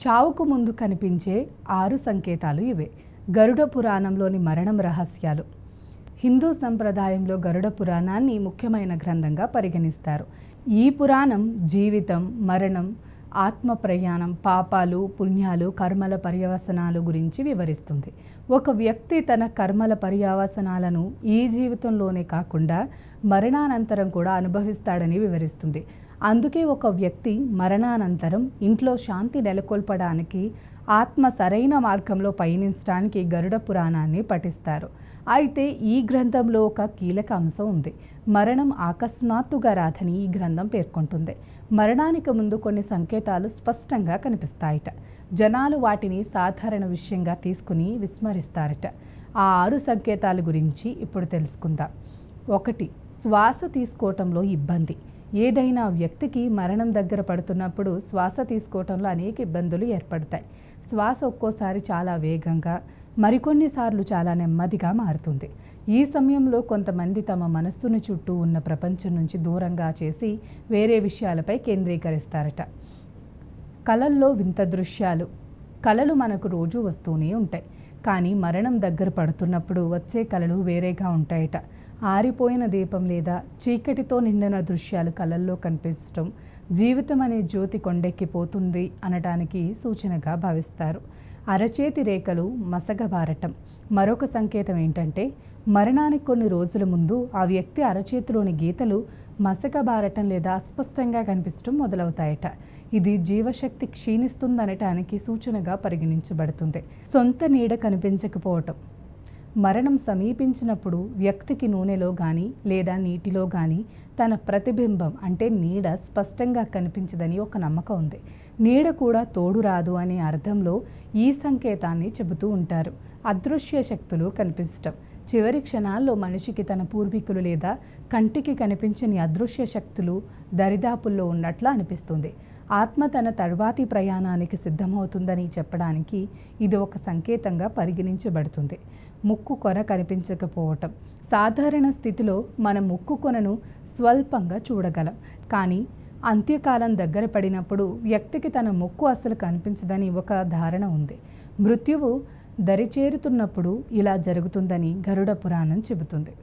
చావుకు ముందు కనిపించే 6 సంకేతాలు ఇవే. గరుడ పురాణంలోని మరణం రహస్యాలు. హిందూ సంప్రదాయంలో గరుడ పురాణాన్ని ముఖ్యమైన గ్రంథంగా పరిగణిస్తారు. ఈ పురాణం జీవితం, మరణం, ఆత్మ ప్రయాణం, పాపాలు, పుణ్యాలు, కర్మల పర్యవసనాలు గురించి వివరిస్తుంది. ఒక వ్యక్తి తన కర్మల పర్యవసనాలను ఈ జీవితంలోనే కాకుండా మరణానంతరం కూడా అనుభవిస్తాడని వివరిస్తుంది. అందుకే ఒక వ్యక్తి మరణానంతరం ఇంట్లో శాంతి నెలకొల్పడానికి, ఆత్మ సరైన మార్గంలో పయనించడానికి గరుడ పురాణాన్ని పఠిస్తారు. అయితే ఈ గ్రంథంలో ఒక కీలక అంశం ఉంది. మరణం అకస్మాత్తుగా రాదని ఈ గ్రంథం పేర్కొంటుంది. మరణానికి ముందు కొన్ని సంకేతాలు స్పష్టంగా కనిపిస్తాయట. జనాలు వాటిని సాధారణ విషయంగా తీసుకుని విస్మరిస్తారట. ఆ 6 సంకేతాల గురించి ఇప్పుడు తెలుసుకుందాం. 1. శ్వాస తీసుకోవటంలో ఇబ్బంది. ఏదైనా వ్యక్తికి మరణం దగ్గర పడుతున్నప్పుడు శ్వాస తీసుకోవటంలో అనేక ఇబ్బందులు ఏర్పడతాయి. శ్వాస ఒక్కోసారి చాలా వేగంగా, మరికొన్నిసార్లు చాలా నెమ్మదిగా మారుతుంది. ఈ సమయంలో కొంతమంది తమ మనస్సును చుట్టూ ఉన్న ప్రపంచం నుంచి దూరంగా చేసి వేరే విషయాలపై కేంద్రీకరిస్తారట. కలల్లో వింత దృశ్యాలు. కలలు మనకు రోజు వస్తూనే ఉంటాయి, కానీ మరణం దగ్గర పడుతున్నప్పుడు వచ్చే కలలు వేరేగా ఉంటాయట. ఆరిపోయిన దీపం లేదా చీకటితో నిండిన దృశ్యాలు కలల్లో కనిపించడం జీవితం అనే జ్యోతి కొండెక్కిపోతుంది అనటానికి సూచనగా భావిస్తారు. అరచేతి రేఖలు మసకబారటం మరొక సంకేతం ఏంటంటే, మరణానికి కొన్ని రోజుల ముందు ఆ వ్యక్తి అరచేతిలోని గీతలు మసకబారటం లేదా అస్పష్టంగా కనిపించడం మొదలవుతాయట. ఇది జీవశక్తి క్షీణిస్తుందనటానికి సూచనగా పరిగణించబడుతుంది. సొంత నీడ కనిపించకపోవటం. మరణం సమీపించినప్పుడు వ్యక్తికి నూనెలో కానీ లేదా నీటిలో కానీ తన ప్రతిబింబం అంటే నీడ స్పష్టంగా కనిపించదని ఒక నమ్మకం ఉంది. నీడ కూడా తోడు రాదు అనే అర్థంలో ఈ సంకేతాన్ని చెబుతూ ఉంటారు. అదృశ్య శక్తులు కనిపించటం. చివరి క్షణాల్లో మనిషికి తన పూర్వీకులు లేదా కంటికి కనిపించని అదృశ్య శక్తులు దరిదాపుల్లో ఉన్నట్లు అనిపిస్తుంది. ఆత్మ తన తర్వాతి ప్రయాణానికి సిద్ధమవుతుందని చెప్పడానికి ఇది ఒక సంకేతంగా పరిగణించబడుతుంది. ముక్కు కొన కనిపించకపోవటం. సాధారణ స్థితిలో మనం ముక్కు కొనను స్వల్పంగా చూడగలం, కానీ అంత్యకాలం దగ్గర పడినప్పుడు వ్యక్తికి తన ముక్కు అసలు కనిపించదని ఒక ధారణ ఉంది. మృత్యువు దరిచేరుతున్నప్పుడు ఇలా జరుగుతుందని గరుడ పురాణం చెబుతుంది.